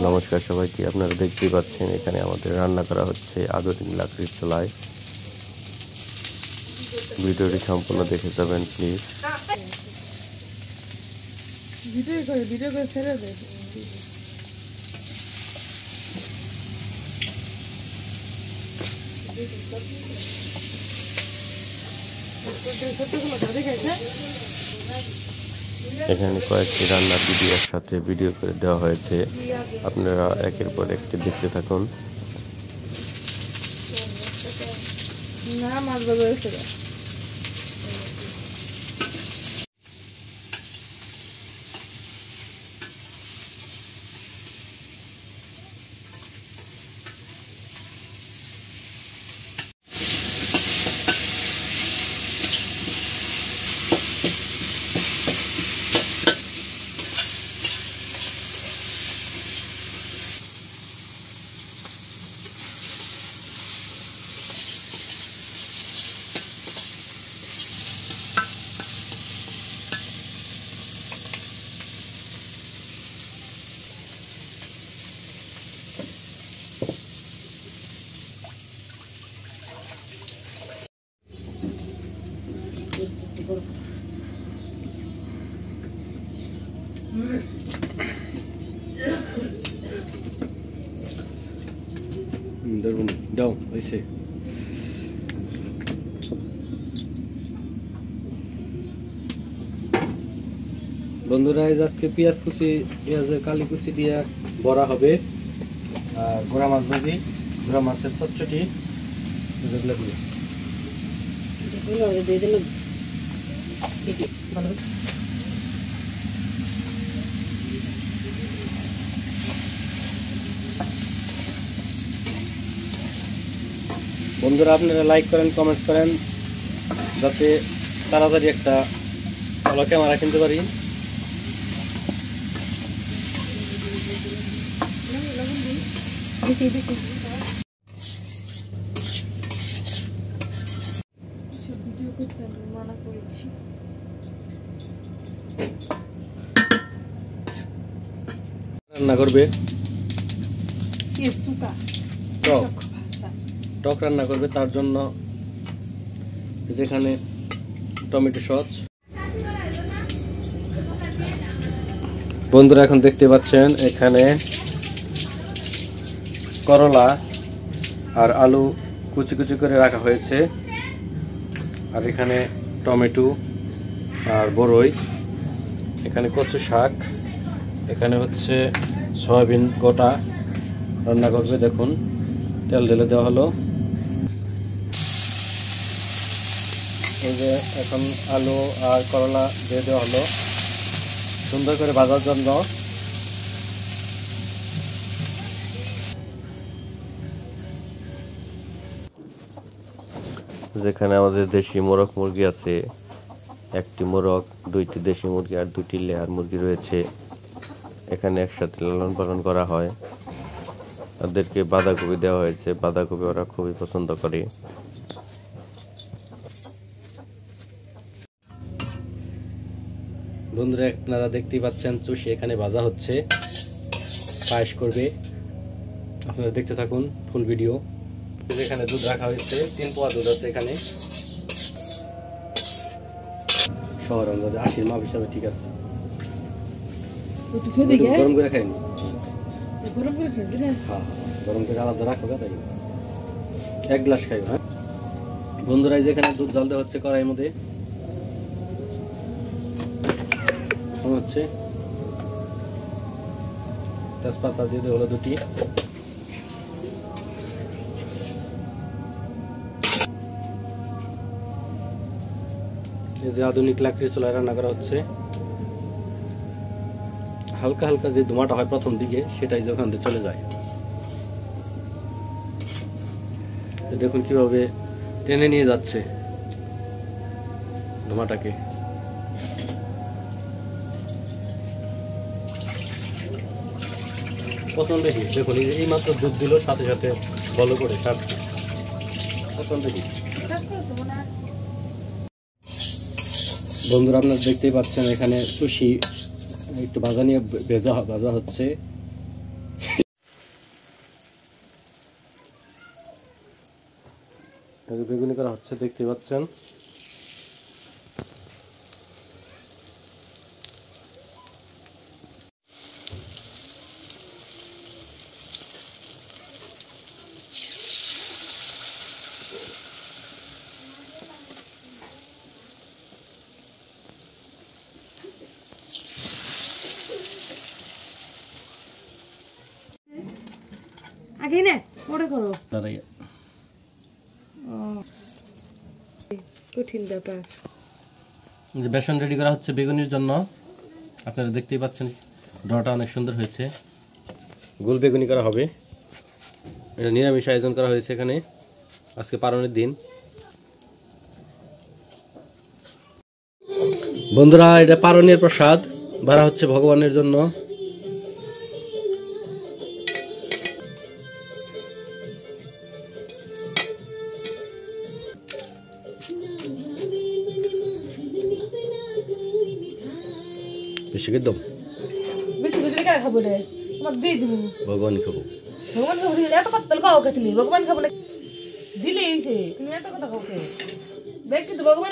নমস্কার সবাইকে। আপনারা দেখতেই পাচ্ছেন এখানে আমাদের রান্না করা হচ্ছে আধুনিক লাকড়ির চুলায়। ভিডিওটি সম্পূর্ণ দেখে যাবেন প্লিজ। ভিডিও করে ছেড়ে দে। এখানে কয়েকটি রান্নার ভিডিওর সাথে ভিডিও করে দেওয়া হয়েছে, আপনারা একের পর একটি দেখতে থাকুন। না মাছ ভাজা হয়েছে। দাও হয়েছে। বন্ধুরা আজকে পেঁয়াজের কালি কুচি দিয়ে বড়া হবে, আর গোড়া মাছ ভাজি, গোড়া মাছের চটচটি বন্ধুরা আপনারা লাইক করেন, কমেন্ট করেন, যাতে তাড়াতাড়ি একটা ভালো ক্যামেরা কিনতে পারি। রান্না করবে টক রান্না করবে, তার জন্য যেখানে টমেটো সস। বন্ধুরা এখন দেখতে পাচ্ছেন এখানে করলা আর আলু কুচি কুচি করে রাখা হয়েছে, আর এখানে টমেটো আর বড়ই, এখানে কচু শাক, এখানে হচ্ছে সয়াবিন গোটা রান্না করবে। দেখুন তেল ঢেলে দেওয়া হলো। এই যে এখন আলু আর করলা দিয়ে দেওয়া হলো সুন্দর করে ভাজার জন্য। যেখানে আমাদের দেশি মোরগ মুরগি আছে, একটি মোরগ, দুইটি দেশি মুরগি আর দুটি লেয়ার মুরগি রয়েছে। এখানে একসাথে লালন পালন করা হয়। ওদেরকে বাঁধাকপি দেওয়া হয়েছে, বাঁধাকপি ওরা খুবই পছন্দ করে। বন্ধুরা আপনারা দেখতেই পাচ্ছেন চুষি এখানে ভাজা হচ্ছে, পায়েস করবে। আপনারা দেখতে থাকুন ফুল ভিডিও। এখানে দুধ রাখা হয়েছে, 3 পোয়া দুধ আছে এখানে। শহর আমাদের 80 মাপ হিসাবে ঠিক আছে। গরম করে খাইনি, হ্যাঁ গরম করে আলাদা রাখো, তাই 1 গ্লাস খাইব। হ্যাঁ বন্ধুরা যেখানে দুধ জাল দেওয়া হচ্ছে কড়াইয়ের মধ্যে হচ্ছে, তেজপাতা দিয়ে দেওয়া হলো 2টি। এই যে আধুনিক লাকড়ির চুলায় রান্না করা হচ্ছে। হালকা হালকা যে ধোঁয়াটা হয় প্রথম দিকে, সেটাই যখন চলে যায়। দেখুন কিভাবে টেনে নিয়ে যাচ্ছে ধোঁয়াটাকে। পছন্দ দেখি দেখুন এই মাত্র দুধ দিল, সাথে সাথে ভালো করে সারছে। পছন্দ দেখি বন্ধুরা আপনারা দেখতেই পাচ্ছেন এখানে সুশি একটু ভাজা নিয়ে ভাজা হচ্ছে। বেগুনি করা হচ্ছে, দেখতে পাচ্ছেন। আগে না পরে করো। দাঁড়াই, কঠিন ব্যাপার। যে বেসন রেডি করা হচ্ছে বেগুনির জন্য। আপনারা দেখতেই পাচ্ছেন ডটা অনেক সুন্দর হয়েছে। গোল বেগুনি করা হবে। এটা নিরামিষ আয়োজন করা হয়েছে এখানে, আজকে পারণের দিন। বন্ধুরা, এটা পারণের প্রসাদ বাড়া হচ্ছে ভগবানের জন্য। বেশি করে দাও, বেশি করে দিলে খাবো রে, তোমার দিয়ে দিব। ভগবান খাবো। ভগবান খাবো দিলে এত কথা খাও কে তুমি? ভগবান খাবো না দিলে তুমি এত কথা খাও কে? দেখ কিন্তু ভগবান